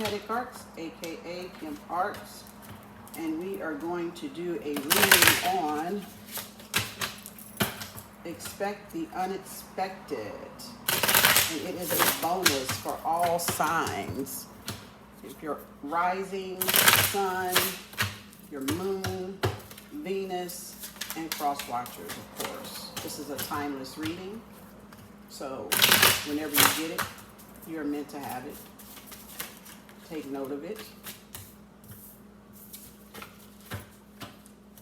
KemArts, aka KemArts, and we are going to do a reading on Expect the Unexpected. And it is a bonus for all signs. If you're rising, sun, your moon, Venus, and cross watchers, of course. This is a timeless reading. So whenever you get it, you're meant to have it. Take note of it.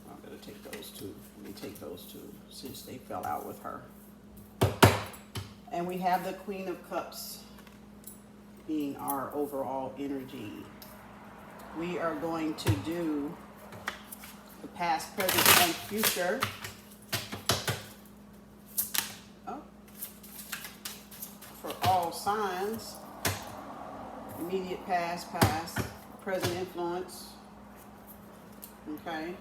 I'm going to take those two. Let me take those two since they fell out with her. And we have the Queen of Cups being our overall energy. We are going to do the past, present, and future. Oh. For all signs. Immediate past, present influence. Okay.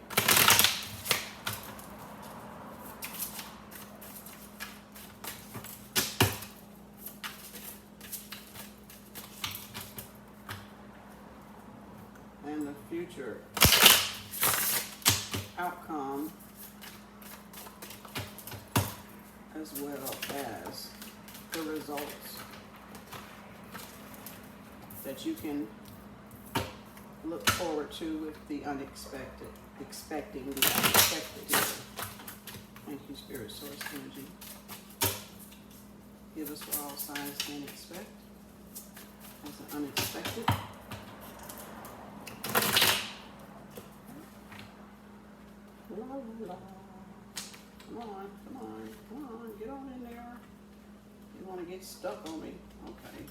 And the future outcome, as well as the results that you can look forward to with the unexpected, expecting the unexpected here. Thank you, Spirit Source Energy. Give us what all signs can expect as an unexpected. La, la, la. Come on, come on, come on, get on in there. You want to get stuck on me? Okay.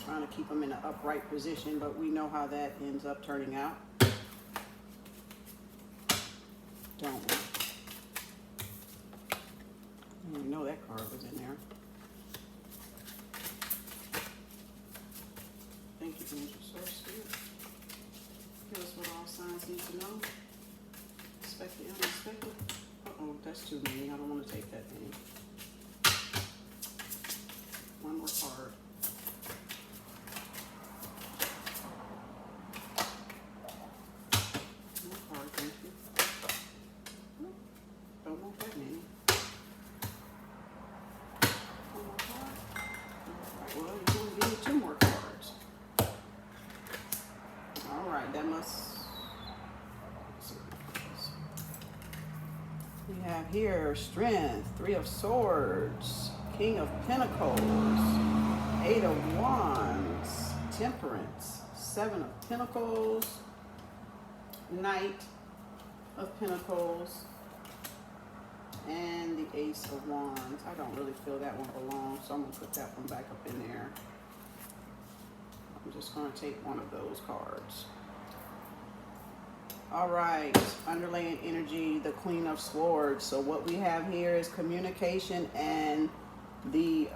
Trying to keep them in an upright position, but we know how that ends up turning out, don't we? We know that card was in there. Thank you, Angel Source Spirit. Give us what all signs need to know. Expect the unexpected. Uh-oh, that's too many. I don't want to take that many. One more card. Thank you. Don't want that many. One more card. All right, well, you're going to give me 2 more cards. All right, that must... We have here Strength, 3 of Swords, King of Pentacles, 8 of Wands, Temperance, 7 of Pentacles, Knight of Pentacles, and the Ace of Wands. I don't really feel that one belongs, so I'm going to put that one back up in there. I'm just going to take one of those cards. All right, underlying energy, the Queen of Swords. So what we have here is communication and the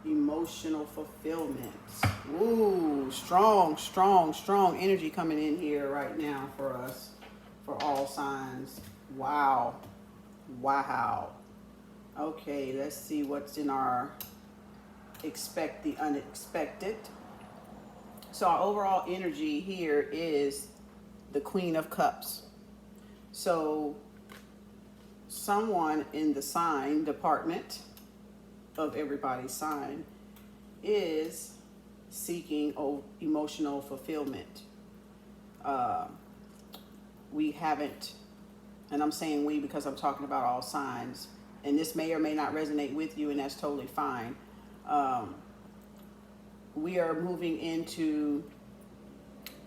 emotional fulfillment. Ooh, strong, strong, strong energy coming in here right now for us, for all signs. Wow. Wow. Okay, let's see what's in our Expect the Unexpected. So our overall energy here is the Queen of Cups. So someone in the sign department of everybody's sign is seeking emotional fulfillment. We haven't, and I'm saying we because I'm talking about all signs, and this may or may not resonate with you, and that's totally fine. We are moving into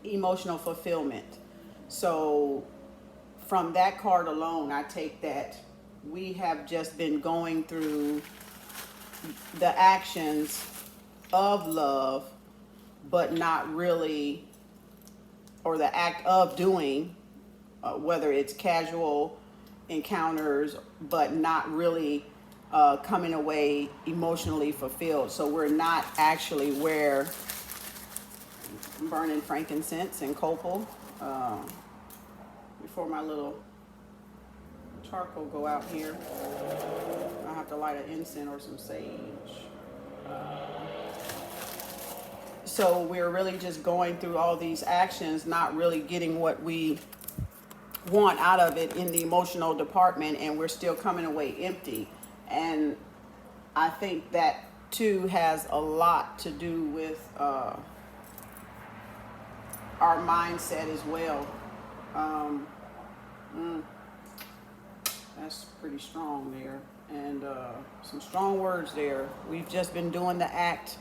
emotional fulfillment. So from that card alone, I take that we have just been going through the actions of love, but not really, or the act of doing, whether it's casual encounters, but not really coming away emotionally fulfilled. So we're not actually where burning frankincense and copal before my little charcoal go out here. I have to light an incense or some sage. So we're really just going through all these actions, not really getting what we want out of it in the emotional department, and we're still coming away empty. And I think that too has a lot to do with our mindset as well. That's pretty strong there, and some strong words there. We've just been doing the act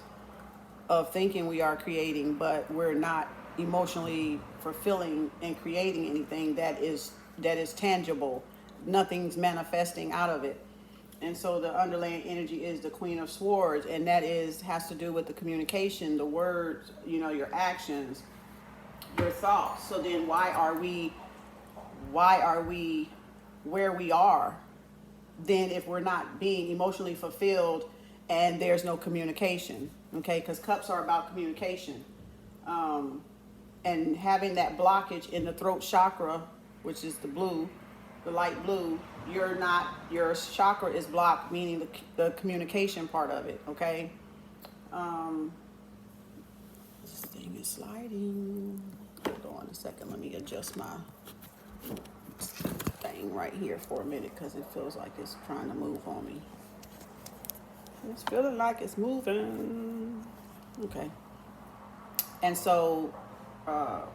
of thinking we are creating, but we're not emotionally fulfilling and creating anything that is tangible. Nothing's manifesting out of it. And so the underlying energy is the Queen of Swords, and that has to do with the communication, the words, your actions, your thoughts. So then why are we where we are then if we're not being emotionally fulfilled and there's no communication? Okay, because cups are about communication. And having that blockage in the throat chakra, which is the blue, the light blue, your chakra is blocked, meaning the communication part of it, okay? This thing is sliding. Hold on a second, let me adjust my thing right here for a minute because it feels like it's trying to move on me. It's feeling like it's moving. Okay. And so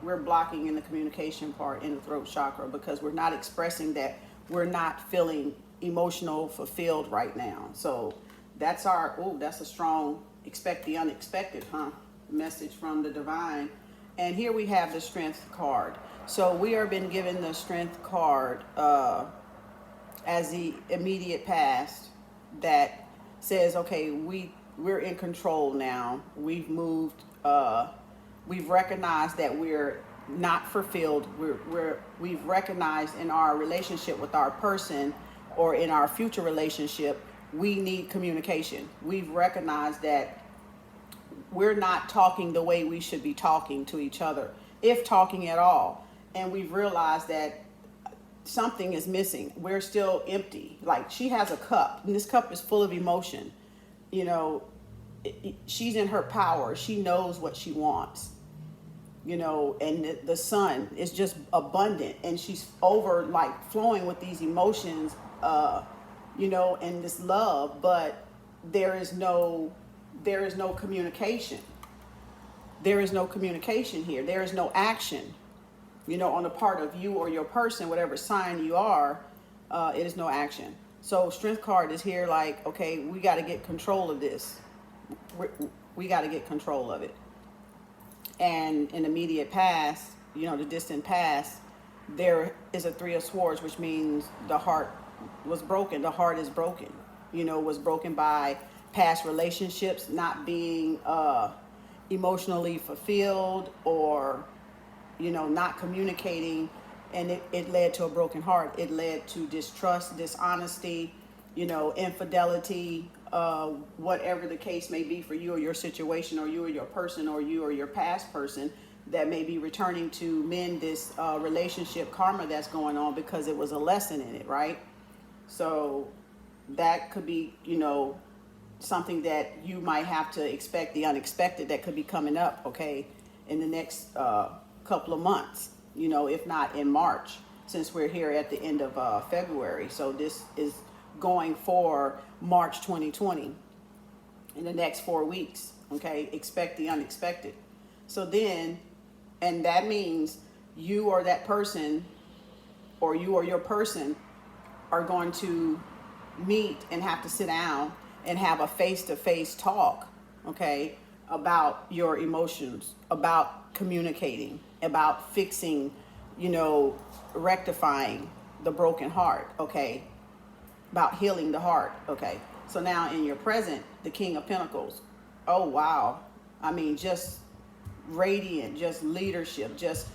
we're blocking in the communication part in the throat chakra because we're not expressing that we're not feeling emotional fulfilled right now. So that's that's a strong expect the unexpected, message from the divine. And here we have the strength card. So we are been given the strength card as the immediate past that says, okay, we're in control now. We've moved. We've recognized that we're not fulfilled. We've recognized in our relationship with our person or in our future relationship, we need communication. We've recognized that we're not talking the way we should be talking to each other, if talking at all. And we've realized that something is missing. We're still empty. Like, she has a cup, and this cup is full of emotion. She's in her power. She knows what she wants. And the sun is just abundant, and she's flowing with these emotions, and this love, but there is no communication. There is no communication here. There is no action, on the part of you or your person, whatever sign you are, it is no action. So strength card is here like, okay, we got to get control of this. We got to get control of it. And in the immediate past, the distant past, there is a Three of Swords, which means the heart was broken. The heart is broken, was broken by past relationships, not being emotionally fulfilled, or, not communicating. And it led to a broken heart. It led to distrust, dishonesty, infidelity, whatever the case may be for you or your situation, or you or your person, or you or your past person that may be returning to mend this relationship karma that's going on, because it was a lesson in it, right? So that could be, something that you might have to expect the unexpected that could be coming up, okay, in the next couple of months, if not in March, since we're here at the end of February. So this is going for March 2020 in the next 4 weeks, okay? Expect the unexpected. So then, and that means you or that person, or you or your person, are going to meet and have to sit down and have a face-to-face talk, okay, about your emotions, about communicating, about fixing, rectifying the broken heart, okay, about healing the heart, okay. So now in your present, the King of Pentacles, oh wow, I mean, just radiant, just leadership, just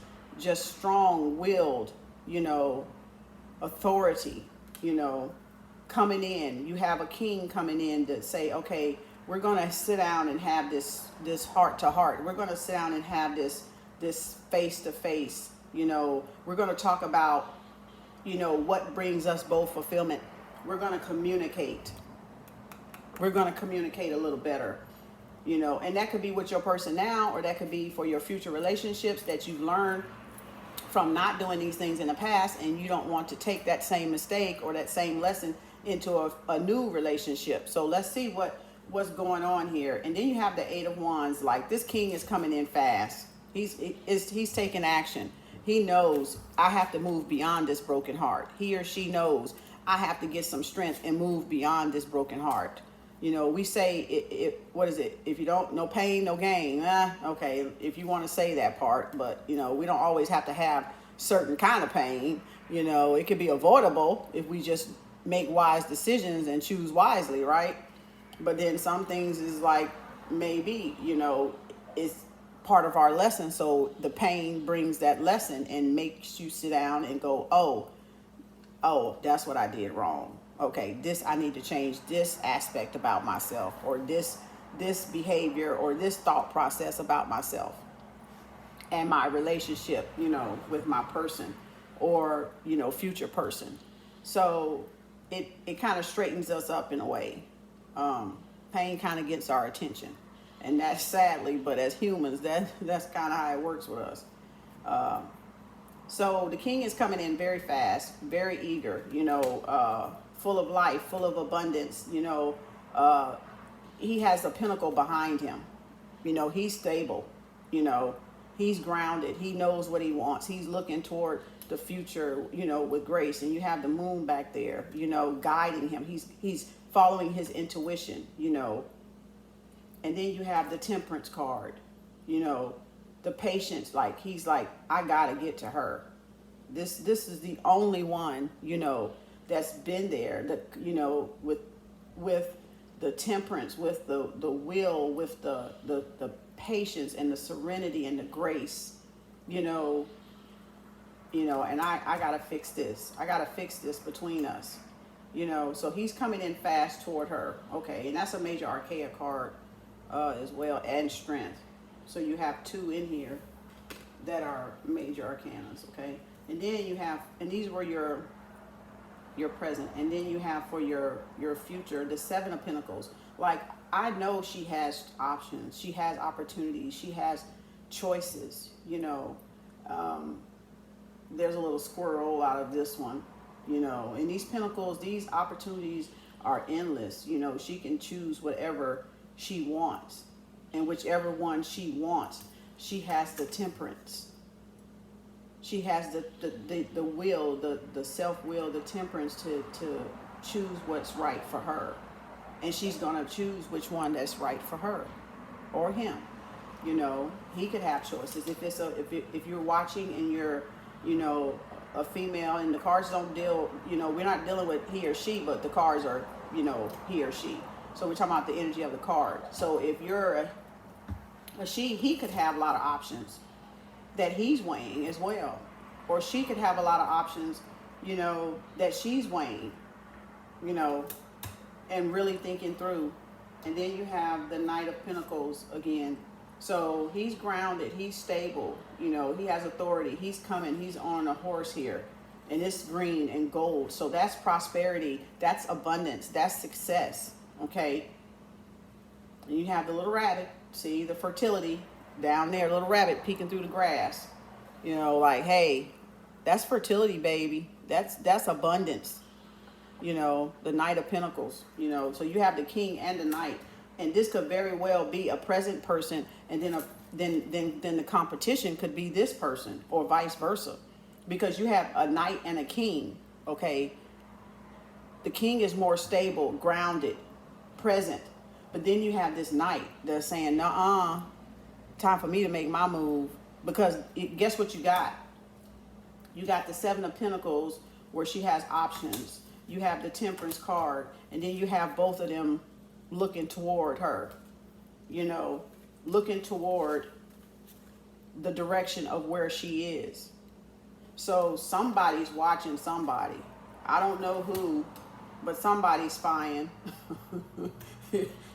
strong-willed, authority, coming in. You have a king coming in to say, okay, we're going to sit down and have this heart to heart. We're going to sit down and have this face to face. We're going to talk about, what brings us both fulfillment. We're going to communicate. we're going to communicate a little better, you know, and that could be with your person now, or that could be for your future relationships that you've learned from not doing these things in the past, and you don't want to take that same mistake or that same lesson into a new relationship. So let's see what's going on here. And then you have the Eight of Wands. Like, this king is coming in fast. He's taking action. He knows, I have to move beyond this broken heart. He or she knows, I have to get some strength and move beyond this broken heart. You know, we say, what is it? If you don't, no pain, no gain. Okay, if you want to say that part, but, you know, we don't always have to have certain kind of pain. You know, it could be avoidable if we just make wise decisions and choose wisely, right? But then some things is like, maybe, you know, it's part of our lesson. So the pain brings that lesson and makes you sit down and go, oh, that's what I did wrong. Okay, I need to change this aspect about myself, or this behavior, or this thought process about myself and my relationship, you know, with my person, or, you know, future person. So it kind of straightens us up in a way. Pain kind of gets our attention, and that's sadly, but as humans, that's kind of how it works with us. So the king is coming in very fast, very eager, you know, full of life, full of abundance, you know. He has a pinnacle behind him. You know, he's stable, you know, he's grounded. He knows what he wants. He's looking toward the future, you know, with grace. And you have the moon back there, you know, guiding him. He's following his intuition, you know. And then you have the Temperance card, you know, the patience. Like, he's like, I gotta get to her. This is the only one, you know, that's been there, that, you know, with the temperance, with the will, with the patience and the serenity and the grace, you know, and I gotta fix this. I gotta fix this between us, you know. So he's coming in fast toward her. Okay, and that's a major arcana card as well, and strength. So you have two in here that are major arcanas, okay? And then you have, and these were your present, and then you have for your future, the Seven of Pentacles. Like, I know she has options, she has opportunities, she has choices, you know. There's a little squirrel out of this one, you know. And these pentacles, these opportunities are endless, you know. She can choose whatever she wants, and whichever one she wants, she has the temperance. She has the will, the self-will, the temperance to choose what's right for her. And she's going to choose which one that's right for her or him. You know, he could have choices. If you're watching and you're, you know, a female, and the cards don't deal, you know, we're not dealing with he or she, but the cards are, you know, he or she. So we're talking about the energy of the card. So if you're a she, he could have a lot of options that he's weighing as well, or she could have a lot of options, you know, that she's weighing, you know, and really thinking through. And then you have the Knight of Pentacles again. So he's grounded, he's stable, you know, he has authority, he's coming, he's on a horse here, and it's green and gold. So that's prosperity, that's abundance, that's success, okay? And you have the little rabbit, see the fertility down there, little rabbit peeking through the grass, you know, like, hey, that's fertility, baby. That's abundance, you know, the Knight of Pentacles, you know. So you have the king and the knight, and this could very well be a present person, and then the competition could be this person, or vice versa, because you have a knight and a king, okay. The king is more stable, grounded, present, but then you have this knight that's saying, nuh-uh, time for me to make my move. Because guess what you got? You got the Seven of Pentacles, where she has options. You have the Temperance card, and then you have both of them looking toward her, you know, looking toward the direction of where she is. So somebody's watching somebody. I don't know who, but somebody's spying.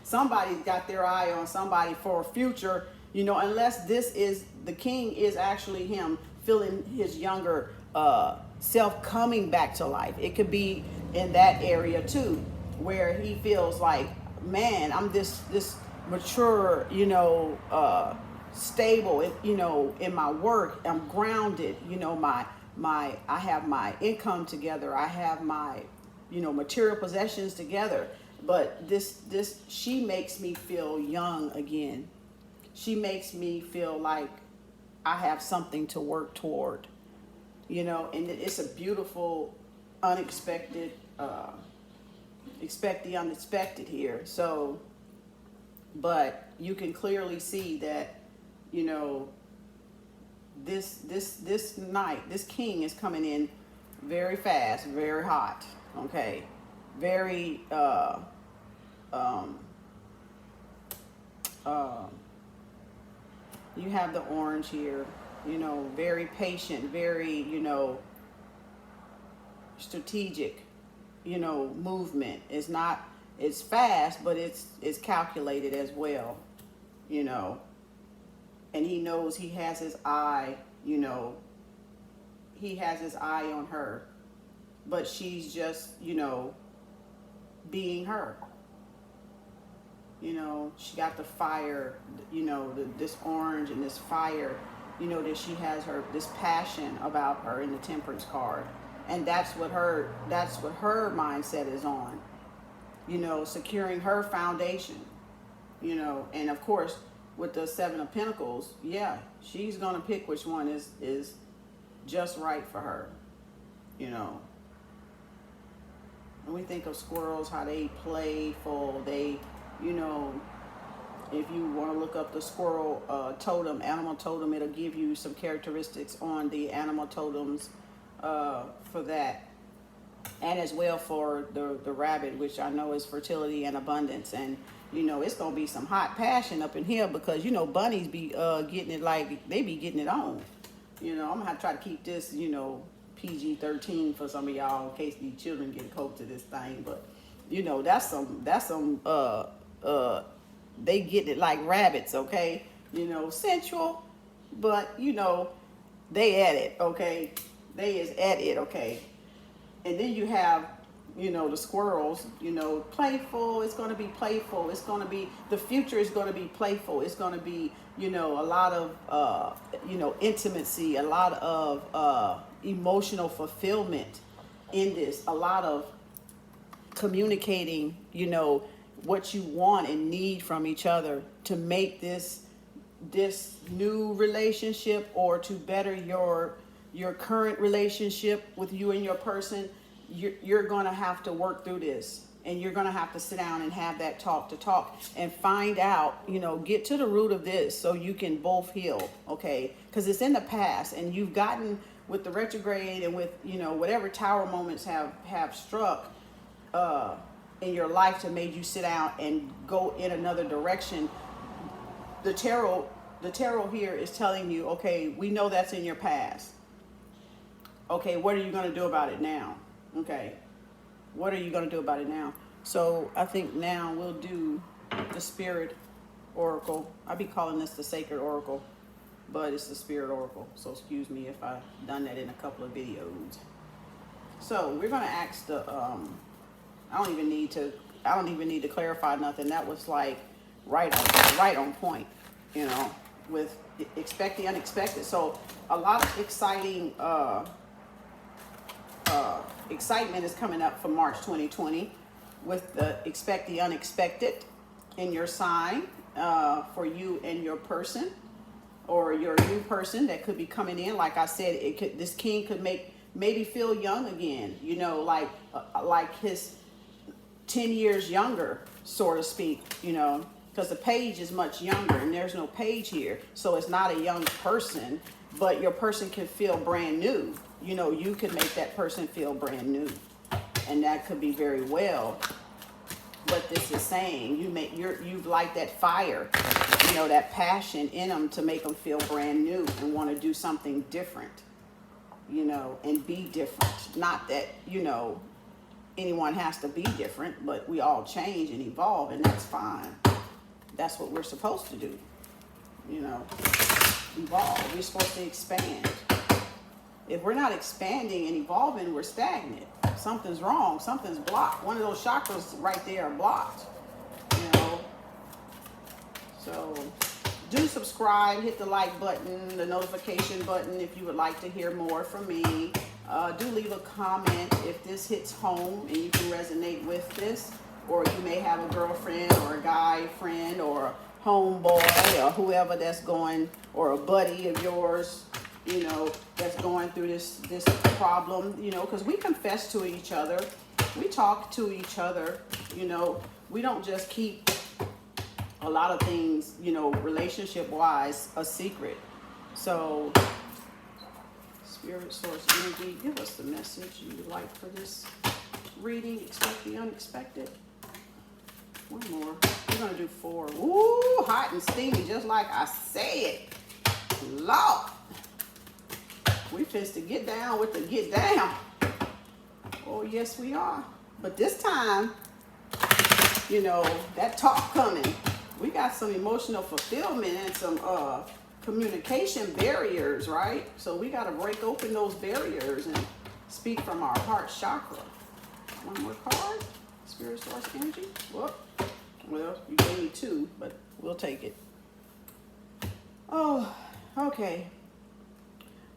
Somebody's got their eye on somebody for a future, you know, unless this is, the king is actually him feeling his younger self coming back to life. It could be in that area too, where he feels like, man, I'm this mature, you know, stable, you know, in my work. I'm grounded, you know, I have my income together. I have my, you know, material possessions together. But she makes me feel young again. She makes me feel like I have something to work toward, you know, and it's a beautiful, unexpected, expect the unexpected here. So, but you can clearly see that, you know, this night, this king is coming in very fast, very hot, okay, very, you have the orange here, you know, very patient, very, you know, strategic, you know, movement. It's not, it's fast, but it's calculated as well, you know. And he knows he has his eye, you know, he has his eye on her, but she's just, you know, being her. You know, she got the fire, you know, this orange and this fire, you know, that she has this passion about her in the Temperance card. And that's what her mindset is on, you know, securing her foundation, you know. And of course, with the Seven of Pentacles, yeah, she's going to pick which one is just right for her, you know. When we think of squirrels, how they playful, they, you know, if you want to look up the squirrel totem, animal totem, it'll give you some characteristics on the animal totems for that. And as well for the rabbit, which I know is fertility and abundance. And, you know, it's going to be some hot passion up in here because, you know, bunnies be getting it like, they be getting it on. You know, I'm going to try to keep this, you know, PG-13 for some of y'all in case these children get a coat to this thing. But, you know, that's some they get it like rabbits, okay? You know, sensual, but, you know, they at it, okay? They is at it, okay? And then you have, you know, the squirrels, you know, playful. It's going to be playful. It's going to be, the future is going to be playful. It's going to be, you know, a lot of, you know, intimacy, a lot of emotional fulfillment in this, a lot of communicating, you know, what you want and need from each other to make this new relationship, or to better your current relationship with you and your person. You're going to have to work through this, and you're going to have to sit down and have that talk and find out, you know, get to the root of this so you can both heal, okay? Because it's in the past, and you've gotten with the retrograde and with, you know, whatever tower moments have struck in your life to made you sit down and go in another direction. The tarot here is telling you, okay, we know that's in your past. Okay, what are you going to do about it now? Okay, what are you going to do about it now? So I think now we'll do the Spirit Oracle. I'll be calling this the Sacred Oracle, but it's the Spirit Oracle. So excuse me if I've done that in a couple of videos. So we're going to ask the, I don't even need to clarify nothing. That was like right on point, you know, with expect the unexpected. So a lot of exciting, excitement is coming up for March 2020 with the expect the unexpected in your sign for you and your person, or your new person that could be coming in. Like I said, this king could maybe feel young again, you know, like his 10 years younger, so to speak, you know, because the page is much younger and there's no page here. So it's not a young person, but your person can feel brand new. You know, you could make that person feel brand new, and that could be very well what this is saying. You've light that fire, you know, that passion in them to make them feel brand new and want to do something different, you know, and be different. Not that, you know, anyone has to be different, but we all change and evolve, and that's fine. That's what we're supposed to do, you know, evolve. We're supposed to expand. If we're not expanding and evolving, we're stagnant. Something's wrong. Something's blocked. One of those chakras right there are blocked. So do subscribe, hit the like button, the notification button if you would like to hear more from me. Do leave a comment if this hits home and you can resonate with this, or you may have a girlfriend or a guy friend or a homeboy or whoever that's going, or a buddy of yours, you know, that's going through this problem, you know, because we confess to each other, we talk to each other, you know, we don't just keep a lot of things, you know, relationship wise, a secret. So Spirit, source, energy, give us the message you would like for this reading. Expect the unexpected. One more. We're gonna do 4. Ooh, hot and steamy, just like I said. Lord, we fist to get down with the get down. Oh yes, we are. But this time, you know, that talk coming. We got some emotional fulfillment and some communication barriers, right? So we got to break open those barriers and speak from our heart chakra. One more card. Spirit, source, energy. Well, you gave me 2, but we'll take it. Oh, okay.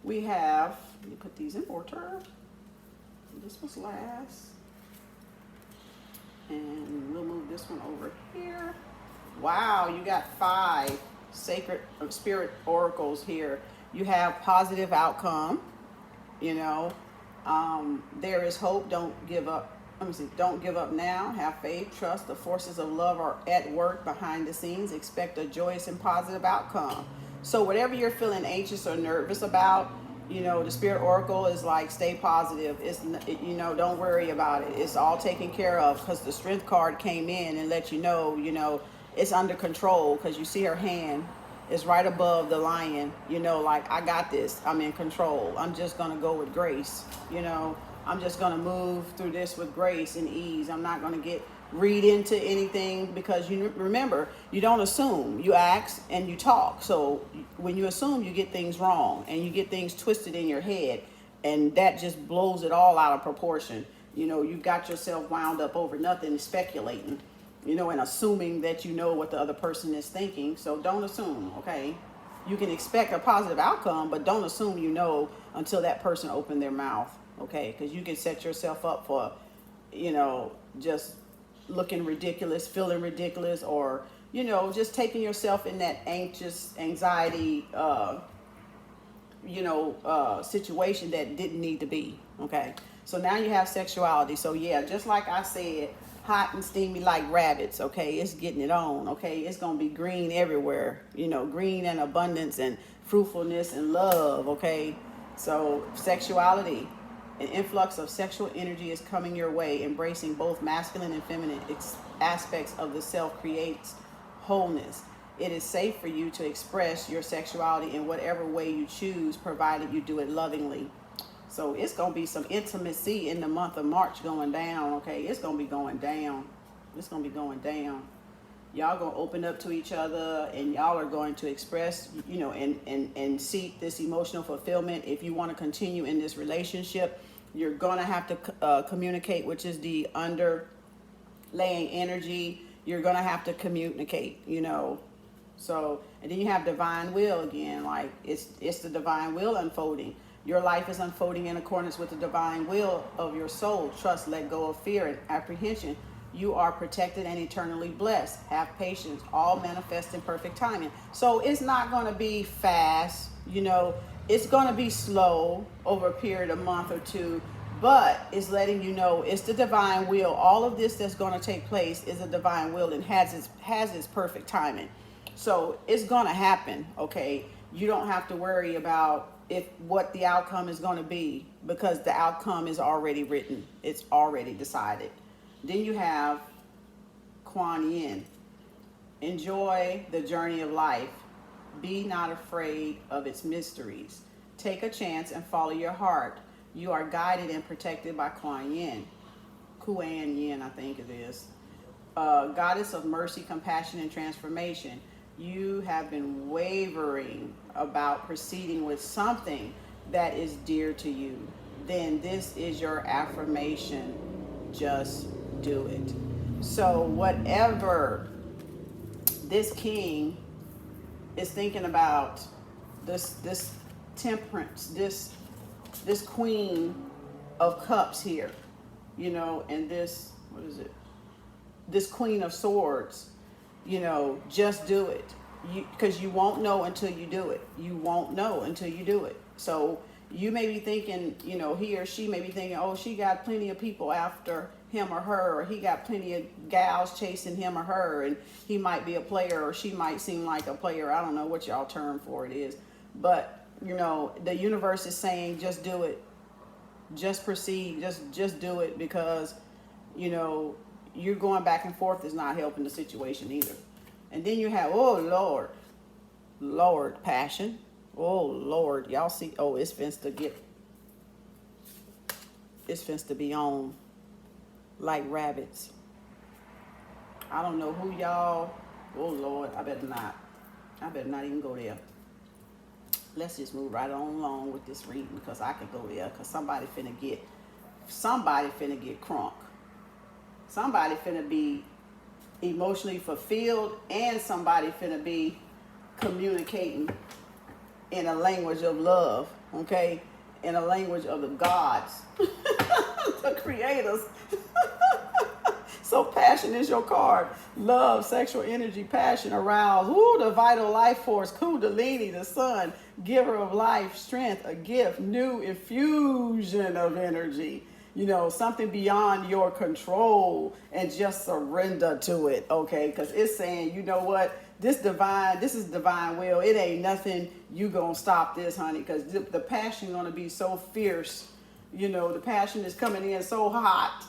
We have, let me put these in order. This was last. And we'll move this one over here. Wow, you got 5 sacred spirit oracles here. You have positive outcome, you know, there is hope, don't give up. Let me see, don't give up now, have faith, trust, the forces of love are at work behind the scenes, expect a joyous and positive outcome. So whatever you're feeling anxious or nervous about, you know, the spirit oracle is like, stay positive. You know, don't worry about it. It's all taken care of, because the strength card came in and let you know, it's under control, because you see her hand is right above the lion, you know, like, I got this, I'm in control. I'm just going to go with grace, you know, I'm just going to move through this with grace and ease. I'm not going to read into anything, because you remember, you don't assume, you ask and you talk. So when you assume, you get things wrong and you get things twisted in your head, and that just blows it all out of proportion. You know, you've got yourself wound up over nothing, speculating, you know, and assuming that you know what the other person is thinking. So don't assume, okay? You can expect a positive outcome, but don't assume you know until that person opened their mouth, okay? Because you can set yourself up for, you know, just looking ridiculous, feeling ridiculous, or, you know, just taking yourself in that anxiety, situation that didn't need to be, okay? So now you have sexuality. So yeah, just like I said, hot and steamy like rabbits, okay? It's getting it on, okay? It's going to be green everywhere, you know, green and abundance and fruitfulness and love, okay? So sexuality, an influx of sexual energy is coming your way. Embracing both masculine and feminine aspects of the self creates wholeness. It is safe for you to express your sexuality in whatever way you choose, provided you do it lovingly. So it's going to be some intimacy in the month of March going down, okay? It's going to be going down. It's going to be going down. Y'all going to open up to each other, and y'all are going to express, you know, and seek this emotional fulfillment. If you want to continue in this relationship, you're going to have to communicate, which is the underlaying energy. You're going to have to communicate, you know. So, and then you have divine will again, like it's the divine will unfolding. Your life is unfolding in accordance with the divine will of your soul. Trust, let go of fear and apprehension. You are protected and eternally blessed. Have patience. All manifest in perfect timing. So it's not going to be fast, you know. It's going to be slow over a period of month or 2, but it's letting you know it's the divine will. All of this that's going to take place is a divine will and has its perfect timing. So it's going to happen, okay? You don't have to worry about what the outcome is going to be, because the outcome is already written. It's already decided. Then you have Kuan Yin. Enjoy the journey of life. Be not afraid of its mysteries. Take a chance and follow your heart. You are guided and protected by Kuan Yin. Kuan Yin, I think it is. Goddess of mercy, compassion, and transformation. You have been wavering about proceeding with something that is dear to you. Then this is your affirmation. Just do it. So whatever this king is thinking about this temperance, this queen of cups here, you know, and this, what is it? This queen of swords, you know, just do it. Because you won't know until you do it. You won't know until you do it. So you may be thinking, you know, he or she may be thinking, oh, she got plenty of people after him or her, or he got plenty of gals chasing him or her, and he might be a player, or she might seem like a player. I don't know what y'all term for it is. But, you know, the universe is saying, just do it. Just proceed. Just do it, because, you know, you're going back and forth is not helping the situation either. And then you have, oh, Lord, passion. Oh, Lord, y'all see, oh, it's finna to be on like rabbits. I don't know who y'all, oh, Lord, I better not even go there. Let's just move right on along with this reading, because I could go there, because somebody finna get crunk. Somebody finna be emotionally fulfilled, and somebody finna be communicating in a language of love, okay? In a language of the gods, the creators. So passion is your card. Love, sexual energy, passion, aroused. Ooh, the vital life force, Kundalini, the sun, giver of life, strength, a gift, new infusion of energy. You know, something beyond your control, and just surrender to it, okay? Because it's saying, you know what? This is divine will. It ain't nothing you gonna stop this, honey, because the passion gonna be so fierce. You know, the passion is coming in so hot.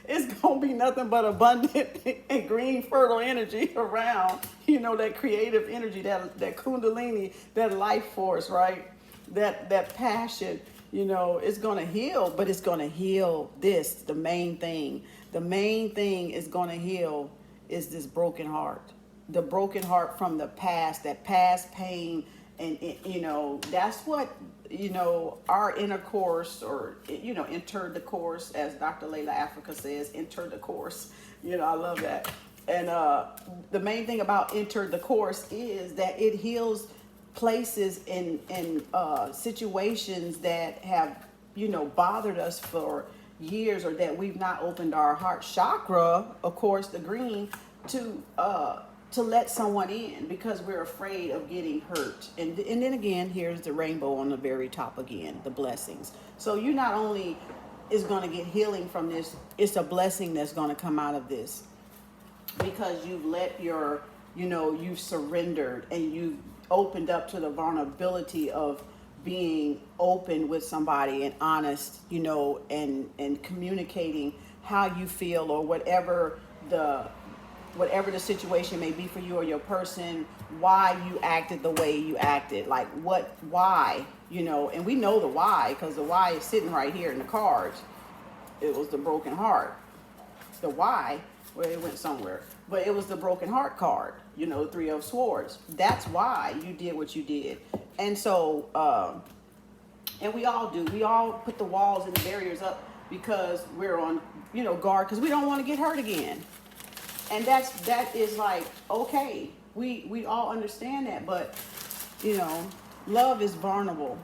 It's gonna be nothing but abundant and green, fertile energy around. You know, that creative energy, that Kundalini, that life force, right? That passion, you know, it's going to heal, but it's going to heal the main thing. The main thing is going to heal is this broken heart. The broken heart from the past, that past pain. And, you know, that's what, you know, our inner course, or, you know, enter the course, as Dr. Layla Africa says, enter the course. You know, I love that. And the main thing about enter the course is that it heals places and situations that have, you know, bothered us for years, or that we've not opened our heart chakra, of course, the green, to let someone in, because we're afraid of getting hurt. And then again, here's the rainbow on the very top again, the blessings. So you not only is going to get healing from this, it's a blessing that's going to come out of this, because you've let you've surrendered, and you've opened up to the vulnerability of being open with somebody and honest, you know, and communicating how you feel, or whatever the situation may be for you or your person, why you acted the way you acted, like why, you know. And we know the why, because the why is sitting right here in the cards. It was the broken heart. The why, well, it went somewhere, but it was the broken heart card, you know, 3 of Swords. That's why you did what you did. And so, and we all put the walls and the barriers up because we're on, you know, guard, because we don't want to get hurt again. And that is like, okay, we all understand that, but, you know, love is vulnerable.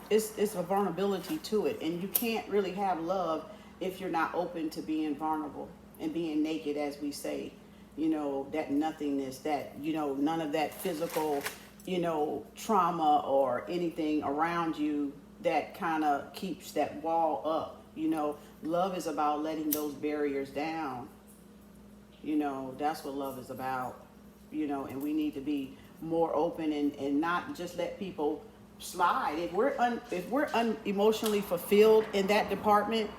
It's a vulnerability to it, and you can't really have love if you're not open to being vulnerable and being naked, as we say. You know, that nothingness, that, you know, none of that physical, you know, trauma or anything around you that kind of keeps that wall up. You know, love is about letting those barriers down. You know, that's what love is about. You know, and we need to be more open and not just let people slide. If we're emotionally fulfilled in that department,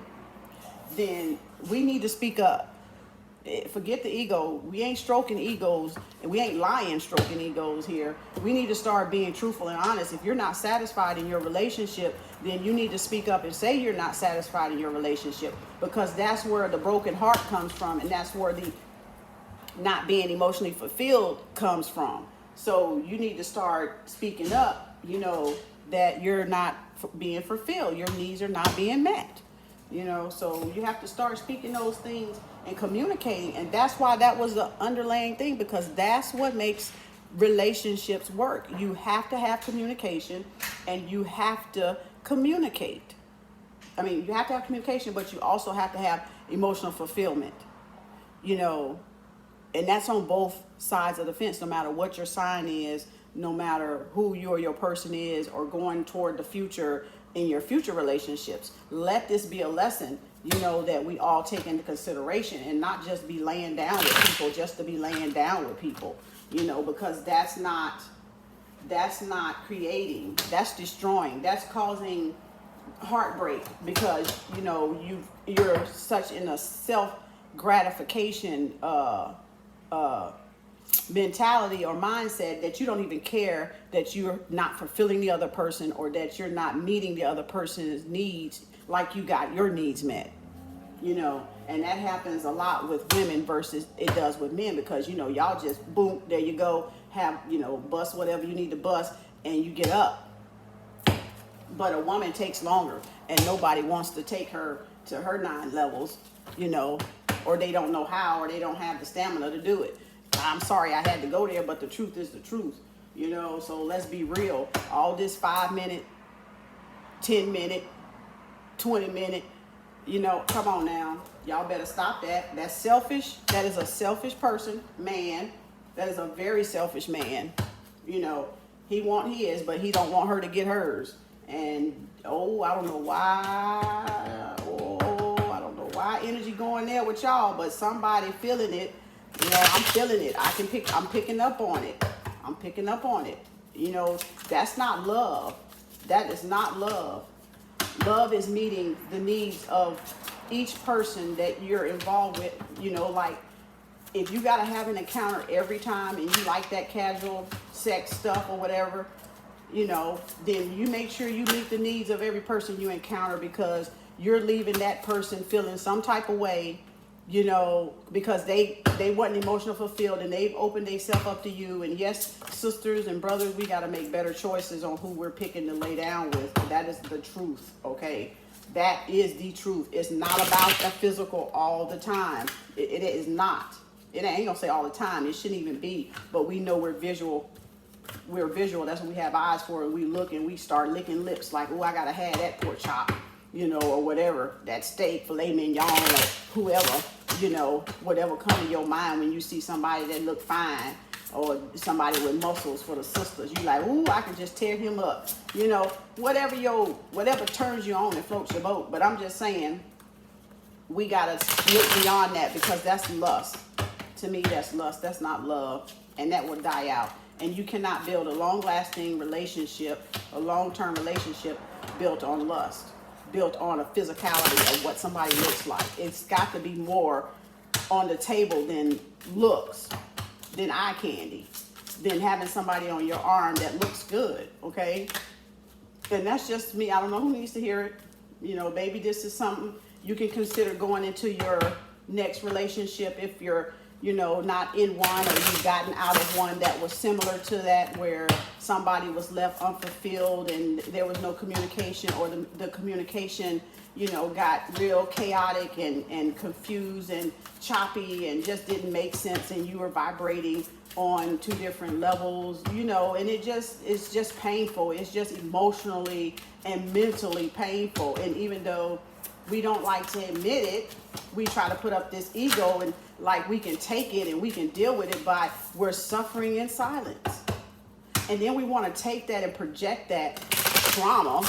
then we need to speak up. Forget the ego. We ain't stroking egos, and we ain't lying stroking egos here. We need to start being truthful and honest. If you're not satisfied in your relationship, then you need to speak up and say you're not satisfied in your relationship, because that's where the broken heart comes from, and that's where the not being emotionally fulfilled comes from. So you need to start speaking up, you know, that you're not being fulfilled. Your needs are not being met. You know, so you have to start speaking those things and communicating. And that's why that was the underlying thing, because that's what makes relationships work. You have to have communication, and you have to communicate. I mean, you have to have communication, but you also have to have emotional fulfillment, you know, and that's on both sides of the fence, no matter what your sign is, no matter who you or your person is, or going toward the future in your future relationships. Let this be a lesson, you know, that we all take into consideration, and not just be laying down with people just to be laying down with people, you know, because that's not creating, that's destroying, that's causing heartbreak, because, you know, you're such in a self gratification mentality or mindset that you don't even care that you're not fulfilling the other person, or that you're not meeting the other person's needs like you got your needs met, you know. And that happens a lot with women versus it does with men, because, you know, y'all just boom, there you go, have, you know, bust whatever you need to bust and you get up. But a woman takes longer, and nobody wants to take her to her 9 levels, you know, or they don't know how, or they don't have the stamina to do it. I'm sorry I had to go there, but the truth is the truth, you know. So let's be real. All this 5-minute, 10-minute, 20-minute, you know, come on now. Y'all better stop that. That's selfish. That is a selfish person, man. That is a very selfish man. You know, he want his, but he don't want her to get hers. And, I don't know why. I don't know why energy going there with y'all, but somebody feeling it. You know, I'm feeling it. I'm picking up on it. I'm picking up on it. You know, that's not love. That is not love. Love is meeting the needs of each person that you're involved with. You know, like, if you got to have an encounter every time and you like that casual sex stuff or whatever, you know, then you make sure you meet the needs of every person you encounter, because you're leaving that person feeling some type of way, you know, because they wasn't emotional fulfilled, and they've opened themselves up to you. And yes, sisters and brothers, we got to make better choices on who we're picking to lay down with. That is the truth, okay? That is the truth. It's not about the physical all the time. It is not. It ain't gonna say all the time. It shouldn't even be. But we know we're visual. We're visual. That's what we have eyes for. And we look and we start licking lips like, oh, I gotta have that pork chop, you know, or whatever, that steak, filet mignon, or whoever, you know, whatever comes to your mind when you see somebody that look fine, or somebody with muscles for the sisters. You like, ooh, I can just tear him up, you know, whatever turns you on and floats your boat. But I'm just saying, we gotta look beyond that, because that's lust. To me, that's lust. That's not love, and that will die out. And you cannot build a long-lasting relationship, a long-term relationship built on lust, built on a physicality of what somebody looks like. It's got to be more on the table than looks, than eye candy, than having somebody on your arm that looks good, okay? And that's just me. I don't know who needs to hear it. You know, baby, this is something you can consider going into your next relationship if you're, you know, not in one, or you've gotten out of one that was similar to that, where somebody was left unfulfilled and there was no communication, or the communication, you know, got real chaotic and confused and choppy and just didn't make sense, and you were vibrating on 2 different levels, you know, and it's just painful. It's just emotionally and mentally painful. And even though we don't like to admit it, we try to put up this ego and like we can take it and we can deal with it, but we're suffering in silence. And then we want to take that and project that trauma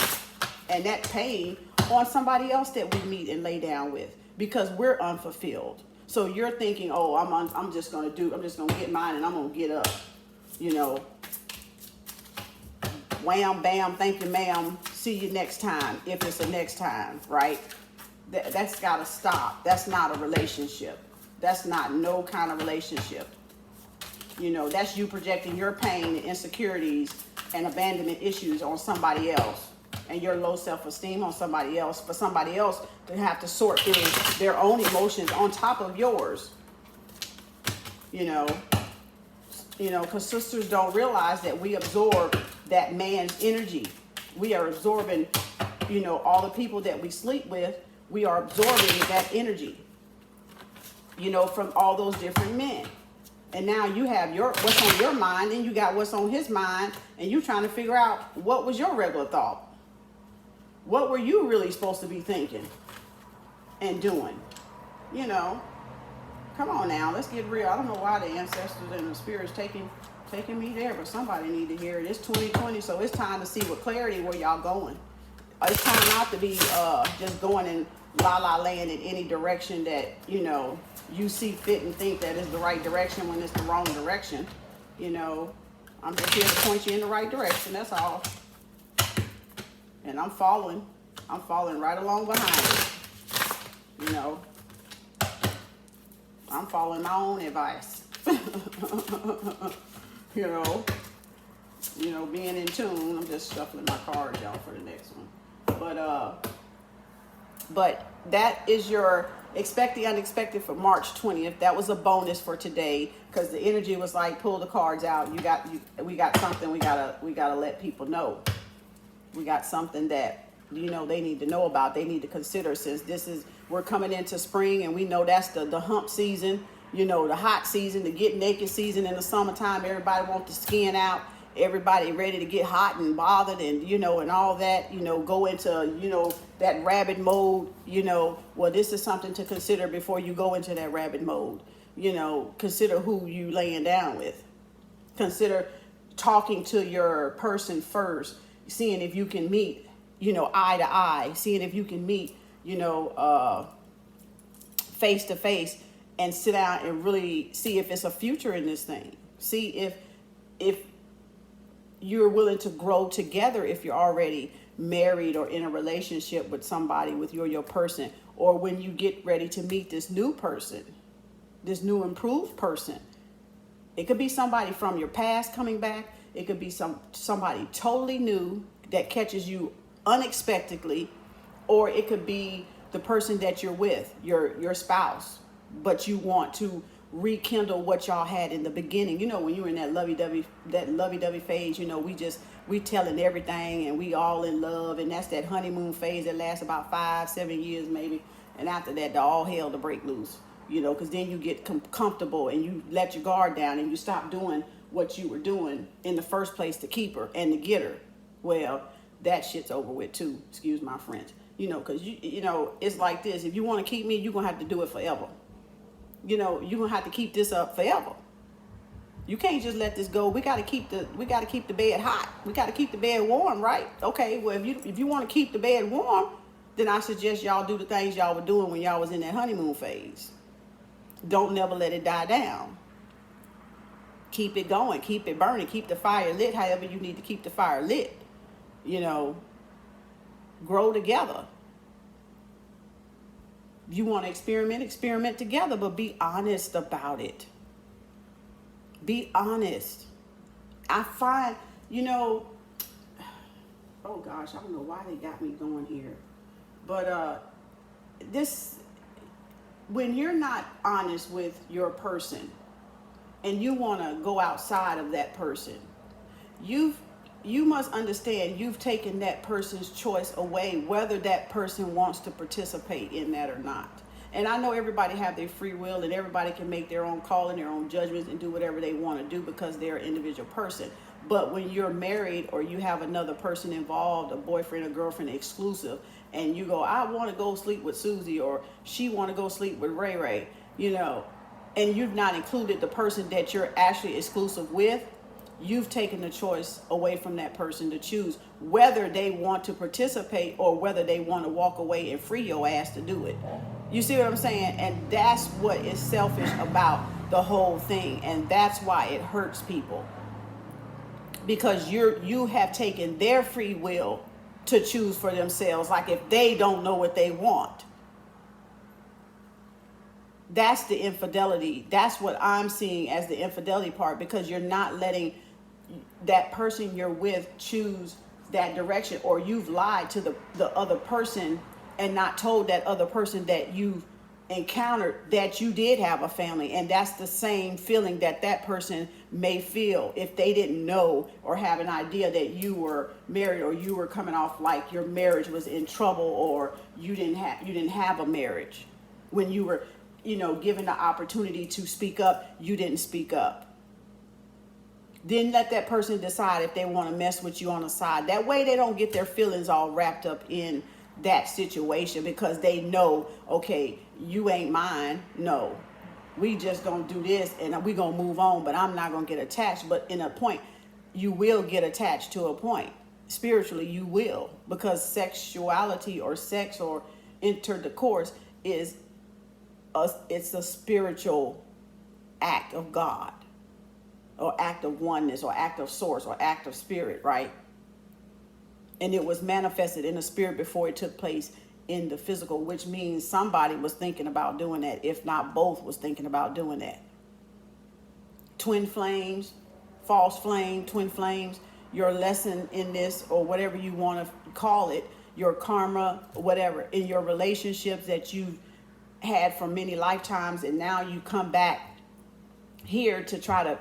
and that pain on somebody else that we meet and lay down with, because we're unfulfilled. So you're thinking, oh, I'm just gonna get mine and I'm gonna get up, you know. Wham, bam, thank you, ma'am. See you next time, if it's the next time, right? That's gotta stop. That's not a relationship. That's not no kind of relationship. You know, that's you projecting your pain and insecurities and abandonment issues on somebody else, and your low self-esteem on somebody else, for somebody else to have to sort through their own emotions on top of yours. You know, because sisters don't realize that we absorb that man's energy. We are absorbing, you know, all the people that we sleep with. we are absorbing that energy, you know, from all those different men. And now you have what's on your mind, and you got what's on his mind, and you trying to figure out what was your regular thought. What were you really supposed to be thinking and doing? You know, come on now, let's get real. I don't know why the ancestors and the spirits taking me there, but somebody need to hear it. It's 2020, so it's time to see with clarity where y'all going. It's time not to be just going in la land in any direction that, you know, you see fit and think that is the right direction when it's the wrong direction. You know, I'm just here to point you in the right direction, that's all. And I'm following right along behind it. You know, I'm following my own advice. you know, being in tune. I'm just shuffling my cards, y'all, for the next one. But that is your expect the unexpected for March 20th. That was a bonus for today, because the energy was like, pull the cards out. We got something we gotta let people know. We got something that, you know, they need to know about. They need to consider, since we're coming into spring, and we know that's the hump season, you know, the hot season, the get naked season in the summertime. Everybody wants to skin out. Everybody ready to get hot and bothered, and, you know, and all that, you know, go into, you know, that rabbit mode, you know. Well, this is something to consider before you go into that rabbit mode. You know, consider who you laying down with. Consider talking to your person first, seeing if you can meet, you know, eye to eye, seeing if you can meet, you know, face to face, and sit down and really see if it's a future in this thing. See if you're willing to grow together, if you're already married or in a relationship with somebody, with your person, or when you get ready to meet this new person, this new improved person. It could be somebody from your past coming back. It could be somebody totally new that catches you unexpectedly, or it could be the person that you're with, your spouse, but you want to rekindle what y'all had in the beginning. You know, when you were in that lovey-dovey phase, you know, we telling everything, and we all in love, and that's that honeymoon phase that lasts about 5-7 years maybe. And after that, all hell to break loose, you know, because then you get comfortable, and you let your guard down, and you stop doing what you were doing in the first place to keep her and to get her. Well, that shit's over with too, excuse my French, you know, because you know, it's like this: if you want to keep me, you're gonna have to do it forever. You know, you're gonna have to keep this up forever. You can't just let this go. We gotta keep the bed hot. We gotta keep the bed warm, right? Okay, well, if you want to keep the bed warm, then I suggest y'all do the things y'all were doing when y'all was in that honeymoon phase. Don't never let it die down. Keep it going, keep it burning, keep the fire lit however you need to keep the fire lit. You know, grow together. If you want to experiment together, but be honest about it. Be honest. I find, you know, oh gosh, I don't know why they got me going here. But when you're not honest with your person, and you want to go outside of that person, you must understand you've taken that person's choice away, whether that person wants to participate in that or not. And I know everybody have their free will, and everybody can make their own call and their own judgments and do whatever they want to do because they're an individual person. But when you're married, or you have another person involved, a boyfriend or girlfriend exclusive, and you go, I want to go sleep with Susie, or she want to go sleep with Ray Ray, you know, and you've not included the person that you're actually exclusive with, you've taken the choice away from that person to choose whether they want to participate or whether they want to walk away and free your ass to do it. You see what I'm saying? And that's what is selfish about the whole thing. And that's why it hurts people. Because you have taken their free will to choose for themselves, like if they don't know what they want. That's the infidelity. That's what I'm seeing as the infidelity part, because you're not letting that person you're with choose that direction, or you've lied to the other person and not told that other person that you've encountered that you did have a family, and that's the same feeling that that person may feel if they didn't know or have an idea that you were married, or you were coming off like your marriage was in trouble, or you didn't have a marriage. When you were, given the opportunity to speak up, you didn't speak up. Then let that person decide if they want to mess with you on the side. That way they don't get their feelings all wrapped up in that situation, because they know, okay, you ain't mine. No, we just gonna do this and we gonna move on, but I'm not gonna get attached. But in a point, you will get attached to a point. Spiritually, you will, because sexuality or sex or intercourse it's a spiritual act of God, or act of oneness, or act of source, or act of spirit, right? And it was manifested in the spirit before it took place in the physical, which means somebody was thinking about doing that, if not both was thinking about doing that. Twin flames, false flame, twin flames, your lesson in this, or whatever you want to call it, your karma, whatever, in your relationships that you've had for many lifetimes, and now you come back here to try to,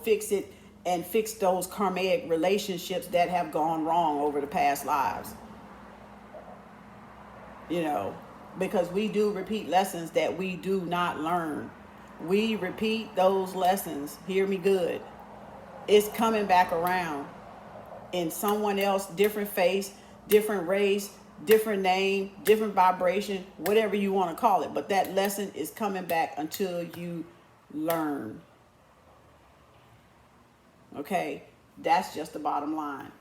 fix it, and fix those karmic relationships that have gone wrong over the past lives. Because we do repeat lessons that we do not learn. We repeat those lessons. Hear me good. It's coming back around in someone else, different face, different race, different name, different vibration, whatever you want to call it. But that lesson is coming back until you learn. Okay, that's just the bottom line.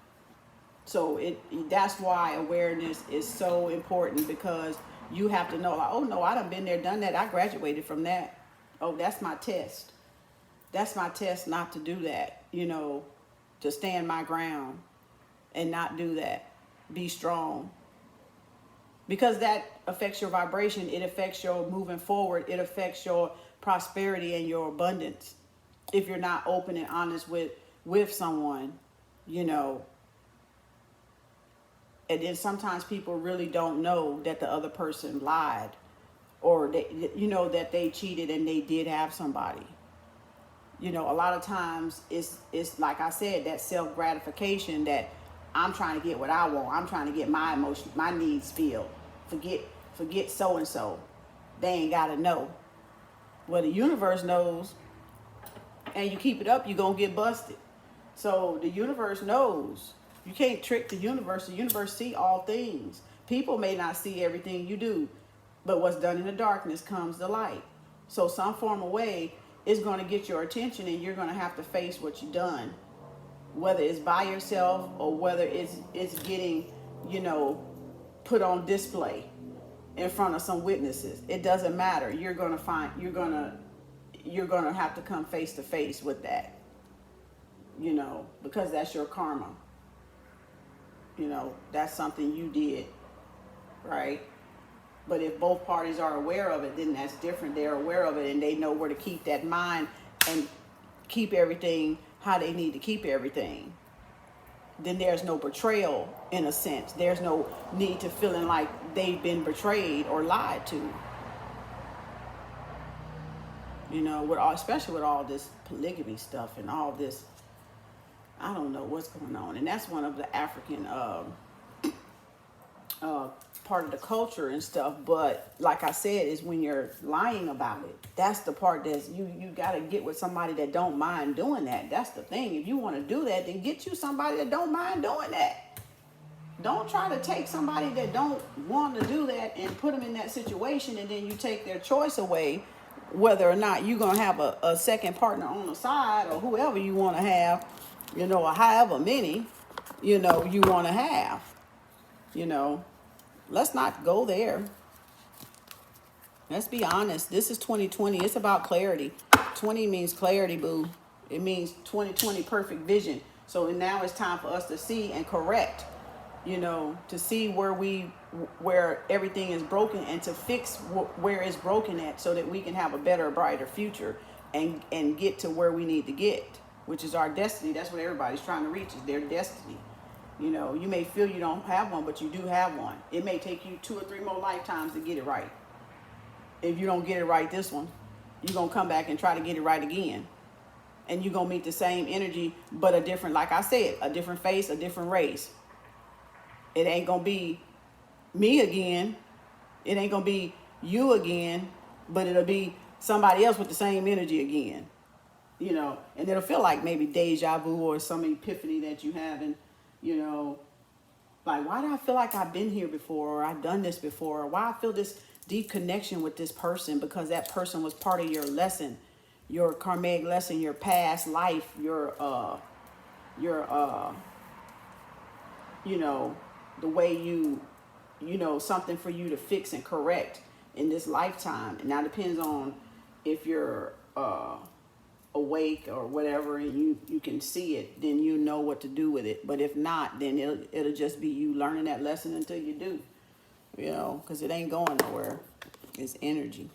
So that's why awareness is so important, because you have to know, like, oh no, I done been there, done that. I graduated from that. Oh, that's my test. That's my test not to do that, to stand my ground and not do that. Be strong. Because that affects your vibration. It affects your moving forward. It affects your prosperity and your abundance. If you're not open and honest with someone, and then sometimes people really don't know that the other person lied, or that they cheated and they did have somebody. A lot of times it's like I said, that self-gratification, that I'm trying to get what I want. I'm trying to get my emotion, my needs filled. Forget so-and-so. They ain't got to know. Well, the universe knows, and you keep it up, you're going to get busted. So the universe knows. You can't trick the universe. The universe see all things. People may not see everything you do, but what's done in the darkness comes to light. So some form of way is going to get your attention, and you're going to have to face what you've done, whether it's by yourself or whether it's getting, put on display in front of some witnesses. It doesn't matter. You're going to have to come face to face with that, because that's your karma. That's something you did, right? But if both parties are aware of it, then that's different. They're aware of it, and they know where to keep that mind and keep everything how they need to keep everything. Then there's no betrayal, in a sense. There's no need to feeling like they've been betrayed or lied to. Especially with all this polygamy stuff and all this, I don't know what's going on. And that's one of the African part of the culture and stuff. But like I said, is when you're lying about it. That's the part that's you got to get with somebody that don't mind doing that. That's the thing. If you want to do that, then get you somebody that don't mind doing that. Don't try to take somebody that don't want to do that and put them in that situation, and then you take their choice away, whether or not you're going to have a second partner on the side, or whoever you want to have, or however many, you want to have, Let's not go there. Let's be honest. This is 2020. It's about clarity. 20 means clarity, boo. It means 2020 perfect vision. So now it's time for us to see and correct, to see where everything is broken, and to fix where it's broken at, so that we can have a better, brighter future and get to where we need to get, which is our destiny. That's what everybody's trying to reach, is their destiny. You may feel you don't have one, but you do have one. It may take you 2 or 3 more lifetimes to get it right. if you don't get it right this one, you're going to come back and try to get it right again. And you're going to meet the same energy, but a different, like I said, a different face, a different race. It ain't going to be me again. It ain't going to be you again, but it'll be somebody else with the same energy again. You know, and it'll feel like maybe deja vu or some epiphany that you have. And, you know, like, why do I feel like I've been here before, or I've done this before, or why I feel this deep connection with this person? Because that person was part of your lesson, your karmic lesson, your past life, your you know, the way you know, something for you to fix and correct in this lifetime. And now depends on if you're awake or whatever, and you can see it, then you know what to do with it. But if not, then it'll just be you learning that lesson until you do, you know, because it ain't going nowhere. It's energy.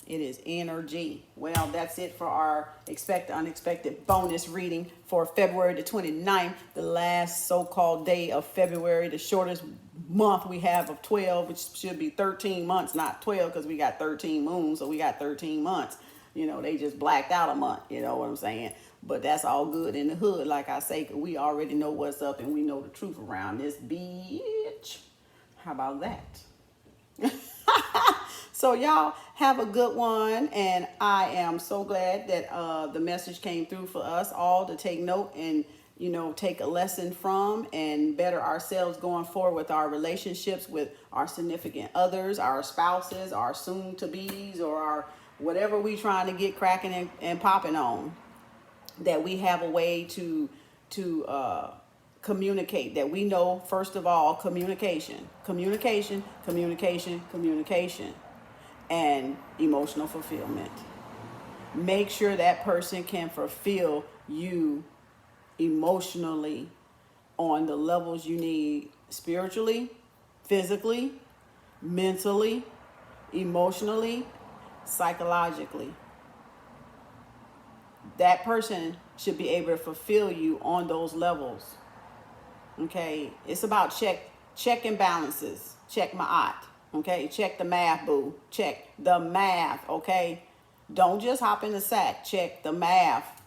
It is energy. Well, that's it for our Expect the Unexpected bonus reading for February the 29th, the last so-called day of February, the shortest month we have of 12, which should be 13 months, not 12, because we got 13 moons, so we got 13 months. You know, they just blacked out a month, you know what I'm saying? But that's all good in the hood, like I say, 'cause we already know what's up and we know the truth around this bitch. How about that? So y'all have a good one, and I am so glad that the message came through for us all to take note and, you know, take a lesson from and better ourselves going forward with our relationships with our significant others, our spouses, our soon-to-be's, or our whatever we trying to get cracking and popping on. That we have a way to communicate, that we know, first of all, communication, and emotional fulfillment. Make sure that person can fulfill you emotionally on the levels you need, spiritually, physically, mentally, emotionally, psychologically. That person should be able to fulfill you on those levels. Okay, it's about check and balances. Check my art. Okay, check the math, boo. Check the math. Okay, don't just hop in the sack. Check the math.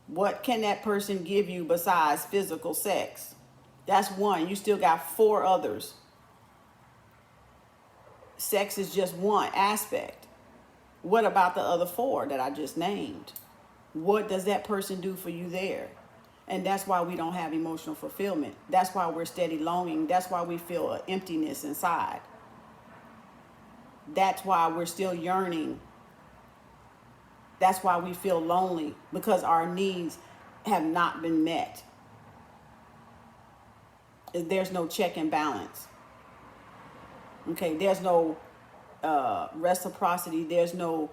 What can that person give you besides physical sex? That's one. You still got 4 others. Sex is just one aspect. What about the other 4 that I just named? What does that person do for you there? And that's why we don't have emotional fulfillment. That's why we're steady longing. That's why we feel an emptiness inside. That's why we're still yearning. That's why we feel lonely, because our needs have not been met. There's no check and balance. Okay, there's no reciprocity. There's no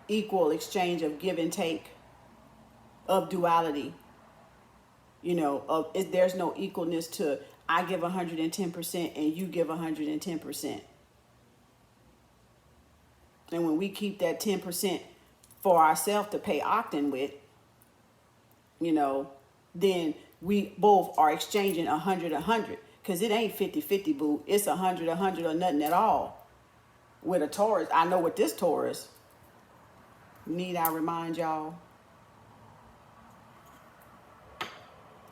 equal exchange of give and take, of duality. You know, there's no equalness to I give 110% and you give 110%. And when we keep that 10% for ourselves to pay Octane with, you know, then we both are exchanging 100. Because it ain't 50-50, boo. It's 100 or nothing at all. With a Taurus, I know with this Taurus, need I remind y'all,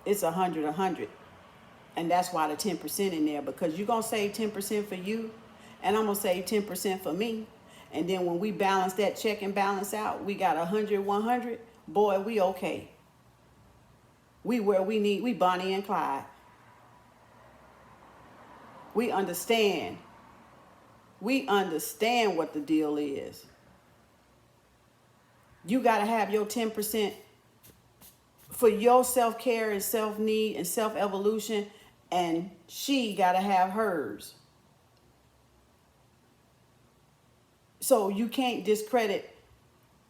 it's 100. And that's why the 10% in there, because you're going to save 10% for you, and I'm going to save 10% for me. And then when we balance that check and balance out, we got 100. Boy, we okay. We where we need, we Bonnie and Clyde. We understand. We understand what the deal is. You got to have your 10% for your self-care and self-need and self-evolution, and she got to have hers. So you can't discredit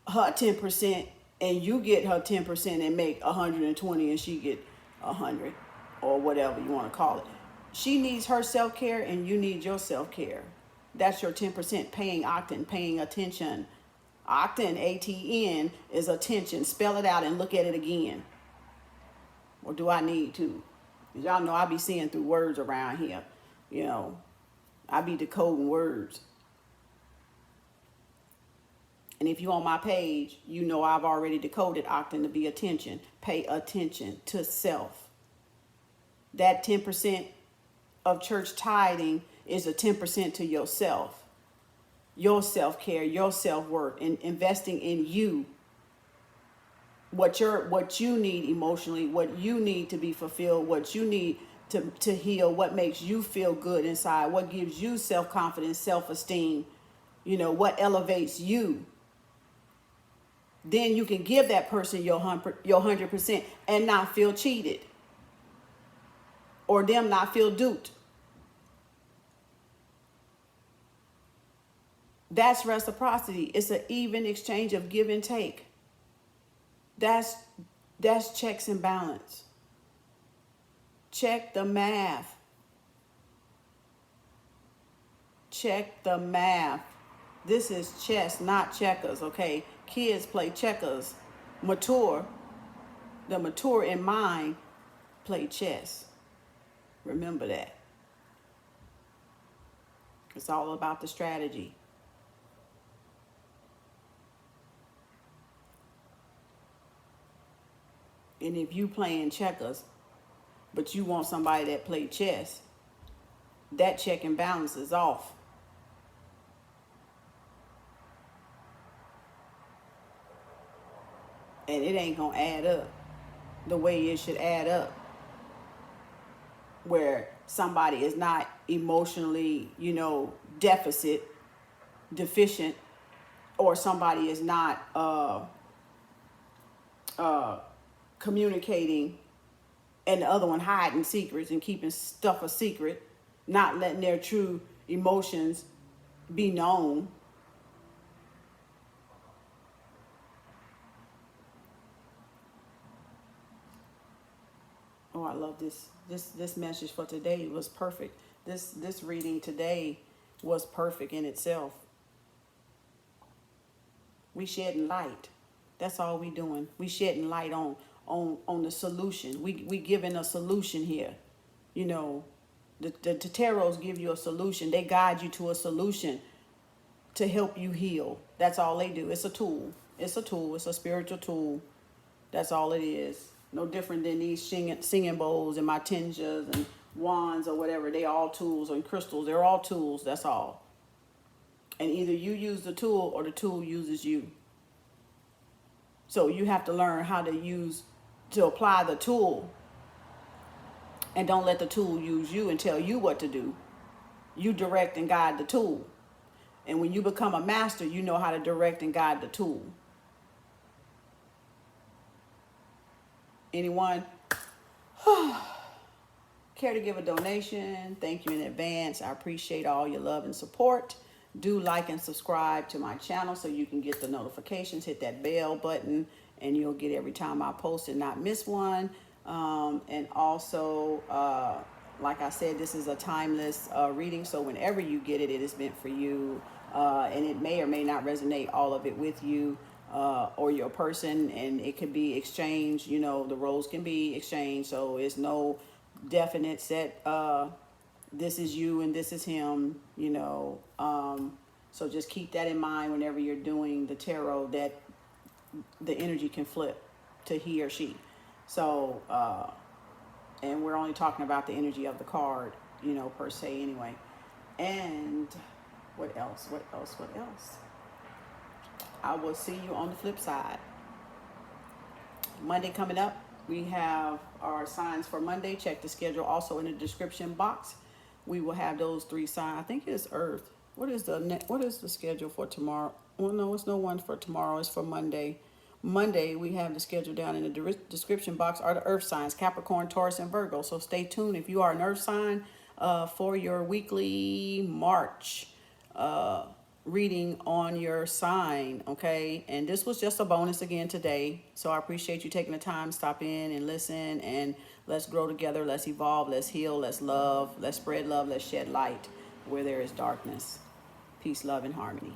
her 10% and you get her 10% and make 120 and she get 100 or whatever you want to call it. She needs her self-care and you need your self-care. That's your 10%, paying Octane, paying attention. Octane, ATN, is attention. Spell it out and look at it again. Or do I need to? Y'all know I be seeing through words around here. You know, I be decoding words. And if you on my page, you know I've already decoded Octane to be attention. Pay attention to self. That 10% of church tithing is a 10% to yourself. Your self-care, your self-worth, and investing in you. What you need emotionally, what you need to be fulfilled, what you need to heal, what makes you feel good inside, what gives you self-confidence, self-esteem, what elevates you. Then you can give that person your 100% and not feel cheated, or them not feel duped. That's reciprocity. It's an even exchange of give and take. That's checks and balance. Check the math. Check the math. This is chess, not checkers, okay? Kids play checkers. The mature in mind play chess. Remember that. It's all about the strategy. And if you playing checkers, but you want somebody that play chess, that check and balance is off. And it ain't gonna add up the way it should add up. Where somebody is not emotionally, deficient, or somebody is not communicating, and the other one hiding secrets and keeping stuff a secret, not letting their true emotions be known. Oh, I love this. This message for today was perfect. This reading today was perfect in itself. We shedding light. That's all we doing. We shedding light on the solution. We giving a solution here. The tarots give you a solution. They guide you to a solution to help you heal. That's all they do. It's a tool. It's a tool. It's a spiritual tool. That's all it is. No different than these singing bowls and my tinjas and wands or whatever. They all tools, and crystals. They're all tools. That's all. And either you use the tool or the tool uses you. So you have to learn how to apply the tool, and don't let the tool use you and tell you what to do. You direct and guide the tool. And when you become a master, you know how to direct and guide the tool. Anyone care to give a donation? Thank you in advance. I appreciate all your love and support. Do like and subscribe to my channel so you can get the notifications. Hit that bell button and you'll get every time I post and not miss one. And also, like I said, this is a timeless reading. So whenever you get it, it is meant for you. And it may or may not resonate, all of it, with you or your person. And it can be exchanged. The roles can be exchanged. So it's no definite set this is you and this is him, so just keep that in mind whenever you're doing the tarot, that the energy can flip to he or she. So and we're only talking about the energy of the card, per se anyway. And what else? I will see you on the flip side. Monday coming up, we have our signs for Monday. Check the schedule also in the description box. We will have those 3 signs. I think it's Earth. What is the schedule for tomorrow? Well, no, it's no one for tomorrow. It's for Monday. Monday, we have the schedule down in the description box are the Earth signs: Capricorn, Taurus, and Virgo. So stay tuned if you are an Earth sign for your weekly March reading on your sign, okay? And this was just a bonus again today. So I appreciate you taking the time to stop in and listen, and let's grow together, let's evolve, let's heal, let's love, let's spread love, let's shed light where there is darkness. Peace, love, and harmony.